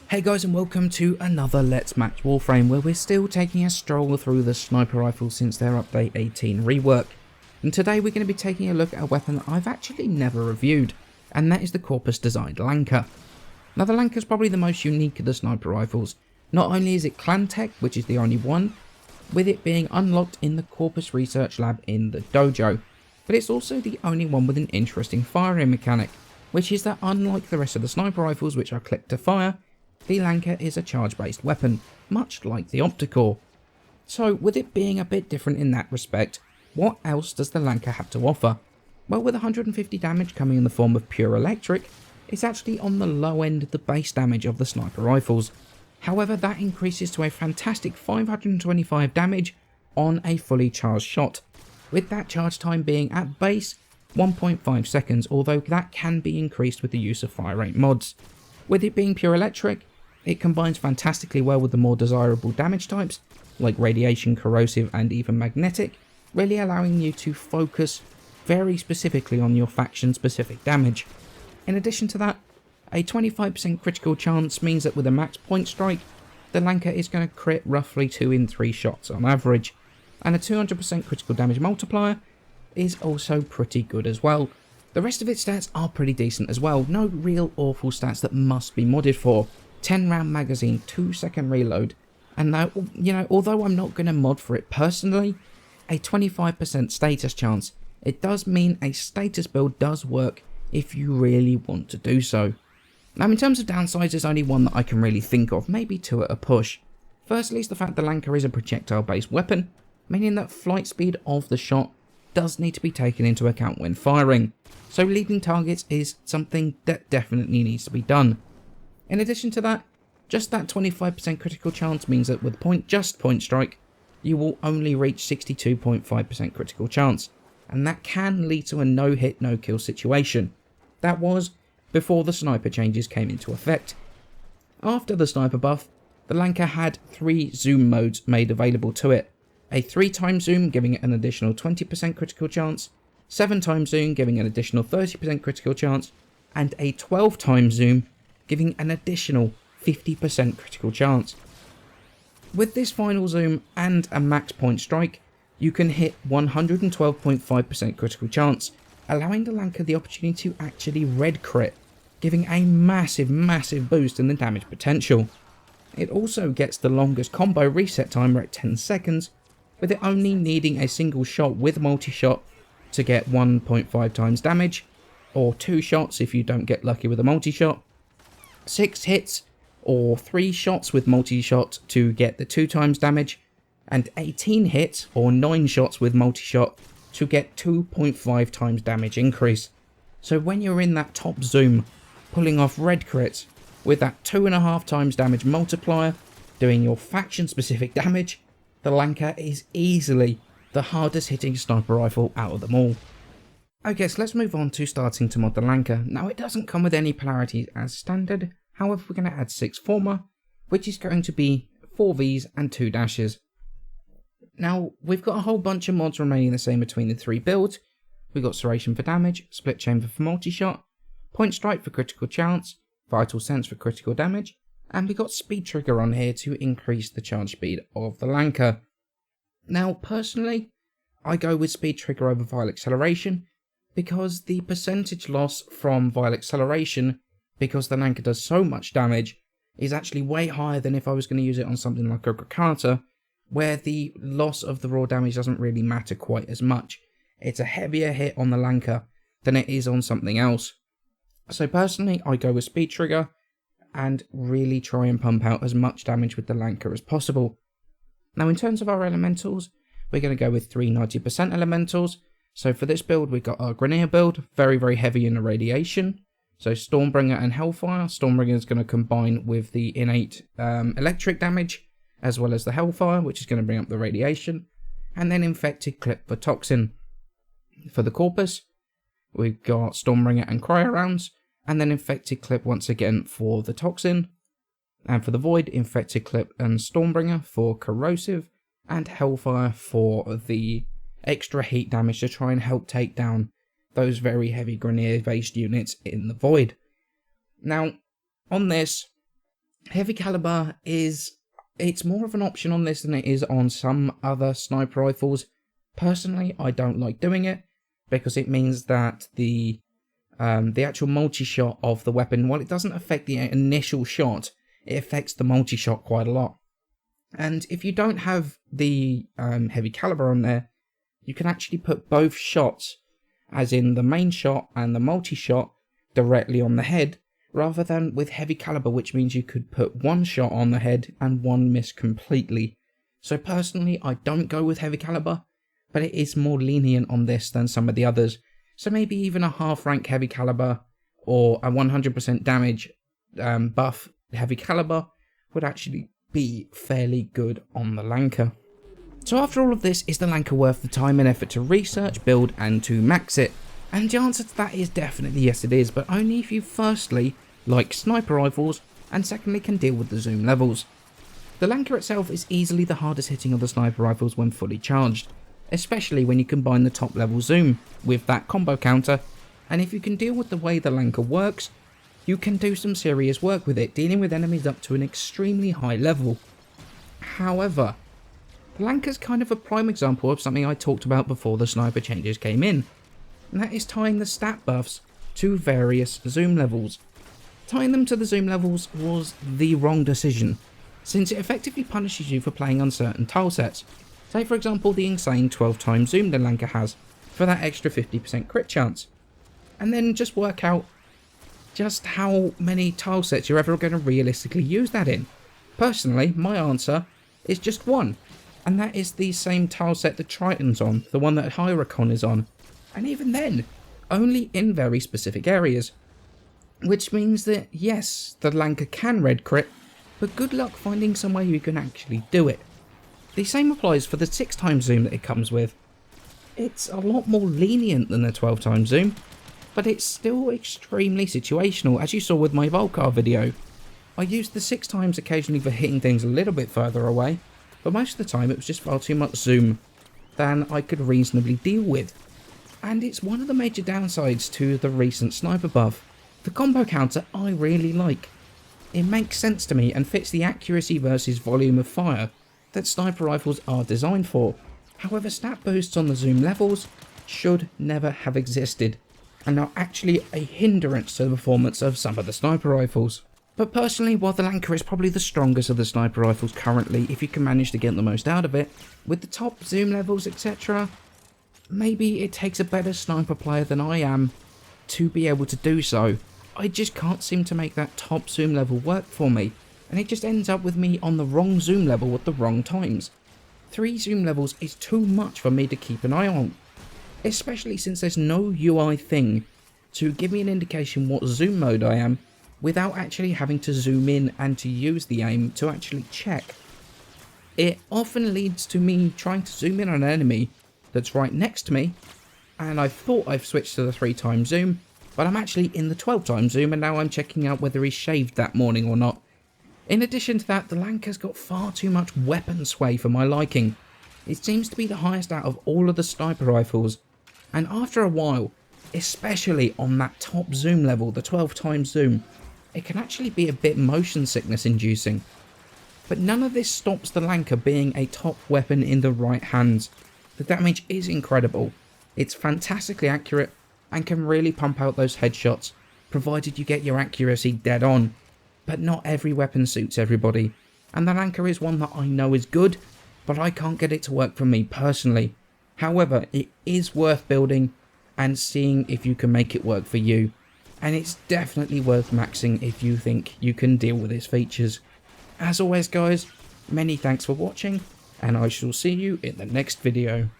Hey guys, and welcome to another Let's Match Warframe, where we're still taking a stroll through the sniper rifle since their update 18 rework. And today we're going to be taking a look at a weapon that I've actually never reviewed, and that is the corpus designed Lanka. Now the Lanka is probably the most unique of the sniper rifles. Not only is it clan tech, which is the only one, with it being unlocked in the corpus research lab in the dojo, but it's also the only one with an interesting firing mechanic, which is that unlike the rest of the sniper rifles which are click to fire, the Lanka is a charge-based weapon, much like the Opticore. So with it being a bit different in that respect, what else does the Lanka have to offer? Well, with 150 damage coming in the form of pure electric, it's actually on the low end of the base damage of the sniper rifles. However, that increases to a fantastic 525 damage on a fully charged shot, with that charge time being at base 1.5 seconds, although that can be increased with the use of fire rate mods. With it being pure electric, it combines fantastically well with the more desirable damage types, like radiation, corrosive and even magnetic, really allowing you to focus very specifically on your faction specific damage. In addition to that, a 25% critical chance means that with a max point strike, the Lanka is going to crit roughly 2 in 3 shots on average, and a 200% critical damage multiplier is also pretty good as well. The rest of its stats are pretty decent as well, no real awful stats that must be modded for. 10 round magazine, 2-second reload, and though, although I'm not going to mod for it personally, a 25% status chance. It does mean a status build does work if you really want to do so. Now in terms of downsides, there's only one that I can really think of, maybe 2 at a push. Firstly is the fact the Lanka is a projectile based weapon, meaning that flight speed of the shot does need to be taken into account when firing, so leading targets is something that definitely needs to be done. In addition to that, just that 25% critical chance means that with point strike, you will only reach 62.5% critical chance, and that can lead to a no hit no kill situation. That was before the sniper changes came into effect. After the sniper buff, the Lanka had 3 zoom modes made available to it. A 3x zoom giving it an additional 20% critical chance, 7x zoom giving an additional 30% critical chance, and a 12x zoom giving an additional 50% critical chance. With this final zoom and a max point strike, you can hit 112.5% critical chance, allowing the Lanka the opportunity to actually red crit, giving a massive boost in the damage potential. It also gets the longest combo reset timer at 10 seconds, with it only needing a single shot with multi-shot to get 1.5 times damage, or 2 shots if you don't get lucky with a multi-shot, 6 hits or 3 shots with multi-shot to get the 2 times damage, and 18 hits or 9 shots with multi-shot to get 2.5 times damage increase. So when you're in that top zoom, pulling off red crits with that 2.5 times damage multiplier, doing your faction specific damage, the Lanka is easily the hardest hitting sniper rifle out of them all. Okay, so let's move on to starting to mod the Lanka. Now it doesn't come with any polarities as standard, however we're going to add 6 former, which is going to be 4 Vs and 2 dashes. Now we've got a whole bunch of mods remaining the same between the 3 builds. We've got Serration for damage, Split Chamber for multi-shot, Point Strike for critical chance, Vital Sense for critical damage, and we got Speed Trigger on here to increase the charge speed of the Lanka. Now personally, I go with Speed Trigger over Vile Acceleration, because the percentage loss from Vile Acceleration, because the Lanka does so much damage, is actually way higher than if I was going to use it on something like a Grakata, where the loss of the raw damage doesn't really matter quite as much. It's a heavier hit on the Lanka than it is on something else. So personally, I go with Speed Trigger and really try and pump out as much damage with the Lanka as possible. Now in terms of our elementals, we're going to go with 3 90% elementals. So for this build, we've got our Grineer build, very heavy in the radiation. So Stormbringer and Hellfire. Stormbringer is going to combine with the innate electric damage, as well as the Hellfire, which is going to bring up the radiation. And then Infected Clip for Toxin. For the Corpus, we've got Stormbringer and Cryo rounds, and then Infected Clip once again for the Toxin. And for the Void, Infected Clip and Stormbringer for Corrosive, and Hellfire for the extra heat damage to try and help take down those very heavy grenade-based units in the void. Now, on this, heavy caliber it's more of an option on this than it is on some other sniper rifles. Personally, I don't like doing it because it means that the actual multi-shot of the weapon, while it doesn't affect the initial shot, it affects the multi-shot quite a lot. And if you don't have the heavy caliber on there, you can actually put both shots, as in the main shot and the multi-shot, directly on the head, rather than with heavy caliber, which means you could put one shot on the head and one miss completely. So personally, I don't go with heavy caliber, but it is more lenient on this than some of the others. So maybe even a half rank heavy caliber or a 100% damage buff heavy caliber would actually be fairly good on the Lanka. So after all of this, is the Lanka worth the time and effort to research, build and to max it? And the answer to that is definitely yes it is, but only if you firstly like sniper rifles and secondly can deal with the zoom levels. The Lanka itself is easily the hardest hitting of the sniper rifles when fully charged, especially when you combine the top level zoom with that combo counter, and if you can deal with the way the Lanka works, you can do some serious work with it, dealing with enemies up to an extremely high level. However, the Lanka's kind of a prime example of something I talked about before the sniper changes came in, and that is tying the stat buffs to various zoom levels. Tying them to the zoom levels was the wrong decision, since it effectively punishes you for playing on certain tile sets. Say for example the insane 12 times zoom the Lanka has for that extra 50% crit chance, and then just work out just how many tile sets you're ever going to realistically use that in. Personally, my answer is just one, and that is the same tile set that Triton's on, the one that Hyricon is on, and even then, only in very specific areas. Which means that yes, the Lanka can red crit, but good luck finding somewhere you can actually do it. The same applies for the 6 times zoom that it comes with. It's a lot more lenient than the 12 times zoom, but it's still extremely situational, as you saw with my Volcar video. I used the 6 times occasionally for hitting things a little bit further away, but most of the time it was just far too much zoom than I could reasonably deal with. And it's one of the major downsides to the recent sniper buff. The combo counter I really like. It makes sense to me and fits the accuracy versus volume of fire that sniper rifles are designed for. However, stat boosts on the zoom levels should never have existed, and are actually a hindrance to the performance of some of the sniper rifles. But personally, while the Lanka is probably the strongest of the sniper rifles currently, if you can manage to get the most out of it, with the top zoom levels etc, maybe it takes a better sniper player than I am to be able to do so. I just can't seem to make that top zoom level work for me, and it just ends up with me on the wrong zoom level at the wrong times. 3 zoom levels is too much for me to keep an eye on, especially since there's no UI thing to give me an indication what zoom mode I am without actually having to zoom in and to use the aim to actually check. It often leads to me trying to zoom in on an enemy that's right next to me, and I thought I've switched to the 3 times zoom, but I'm actually in the 12 times zoom, and now I'm checking out whether he's shaved that morning or not. In addition to that, the Lanka's got far too much weapon sway for my liking. It seems to be the highest out of all of the sniper rifles, and after a while, especially on that top zoom level, the 12 times zoom, it can actually be a bit motion sickness inducing. But none of this stops the Lanka being a top weapon in the right hands. The damage is incredible, it's fantastically accurate, and can really pump out those headshots, provided you get your accuracy dead on. But not every weapon suits everybody, and the Lanka is one that I know is good, but I can't get it to work for me personally. However, it is worth building and seeing if you can make it work for you, and it's definitely worth maxing if you think you can deal with its features. As always guys, many thanks for watching, and I shall see you in the next video.